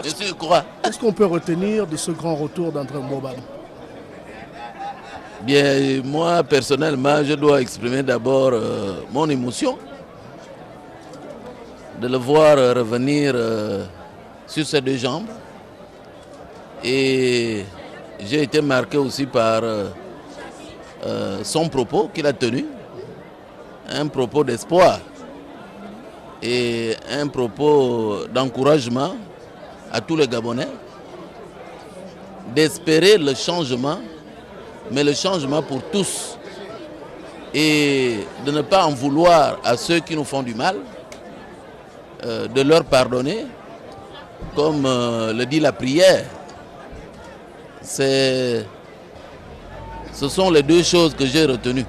Je suis quoi? Qu'est-ce qu'on peut retenir de ce grand retour d'André Mbobam? Bien, moi, personnellement, je dois exprimer d'abord mon émotion de le voir revenir sur ses deux jambes. Et j'ai été marqué aussi par son propos qu'il a tenu, un propos d'espoir et un propos d'encouragement à tous les Gabonais, d'espérer le changement, mais le changement pour tous, et de ne pas en vouloir à ceux qui nous font du mal, de leur pardonner, comme le dit la prière. Ce sont les deux choses que j'ai retenues.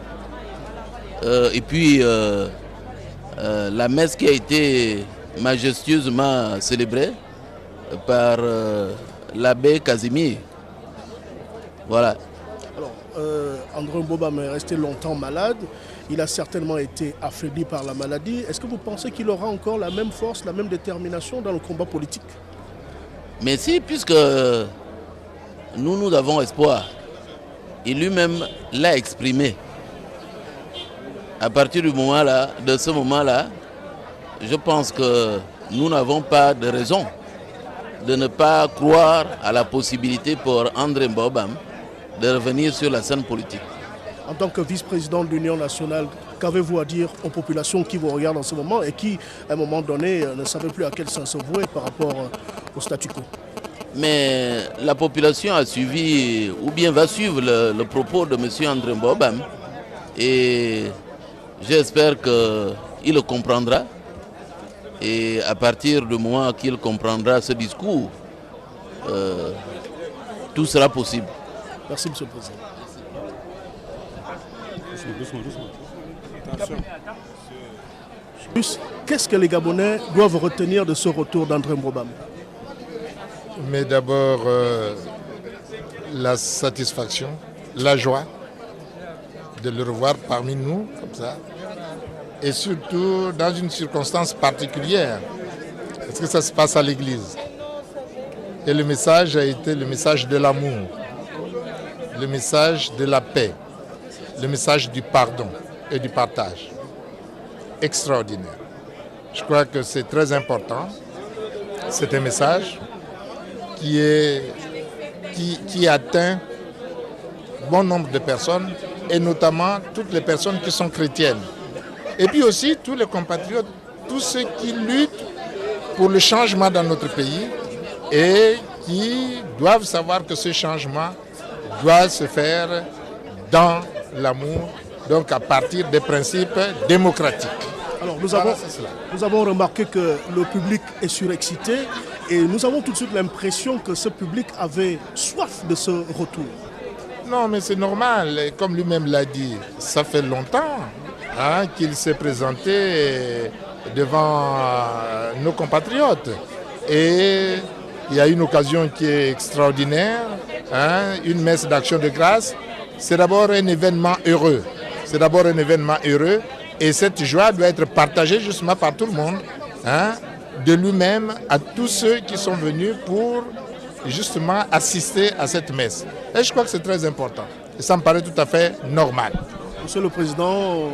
Et puis la messe qui a été majestueusement célébrée par l'abbé Casimir. Voilà. Alors, André Mbobam est resté longtemps malade. Il a certainement été affaibli par la maladie. Est-ce que vous pensez qu'il aura encore la même force, la même détermination dans le combat politique? Mais si, puisque nous avons espoir. Il lui-même l'a exprimé. À partir du moment-là, de ce moment-là, je pense que nous n'avons pas de raison de ne pas croire à la possibilité pour André Mbobam de revenir sur la scène politique. En tant que vice-président de l'Union nationale, qu'avez-vous à dire aux populations qui vous regardent en ce moment et qui, à un moment donné, ne savaient plus à quel sens se vouer par rapport au statu quo? Mais la population a suivi, ou bien va suivre le propos de M. André Mbobam, et j'espère qu'il le comprendra. Et à partir du moment qu'il comprendra ce discours, tout sera possible. Merci, M. le Président. Qu'est-ce que les Gabonais doivent retenir de ce retour d'André Mbobam? Mais d'abord, la satisfaction, la joie de le revoir parmi nous, comme ça. Et surtout dans une circonstance particulière, parce que ça se passe à l'église. Et le message a été le message de l'amour, le message de la paix, le message du pardon et du partage. Extraordinaire. Je crois que c'est très important. C'est un message qui atteint bon nombre de personnes, et notamment toutes les personnes qui sont chrétiennes. Et puis aussi tous les compatriotes, tous ceux qui luttent pour le changement dans notre pays et qui doivent savoir que ce changement doit se faire dans l'amour, donc à partir des principes démocratiques. Alors nous avons remarqué que le public est surexcité et nous avons tout de suite l'impression que ce public avait soif de ce retour. Non, mais c'est normal, comme lui-même l'a dit, ça fait longtemps qu'il s'est présenté devant nos compatriotes. Et il y a une occasion qui est extraordinaire, une messe d'action de grâce. C'est d'abord un événement heureux. C'est d'abord un événement heureux. Et cette joie doit être partagée justement par tout le monde, de lui-même à tous ceux qui sont venus pour justement assister à cette messe. Et je crois que c'est très important. Et ça me paraît tout à fait normal. Monsieur le Président,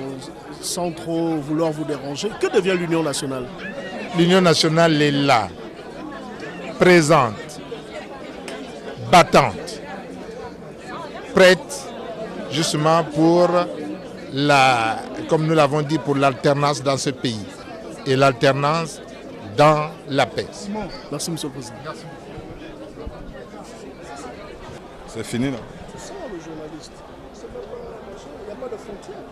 sans trop vouloir vous déranger, que devient l'Union nationale? L'Union nationale est là, présente, battante, prête justement pour comme nous l'avons dit, pour l'alternance dans ce pays et l'alternance dans la paix. Merci, Monsieur le Président. Merci. C'est fini là. C'est ça le journaliste. Il n'y a pas de frontière.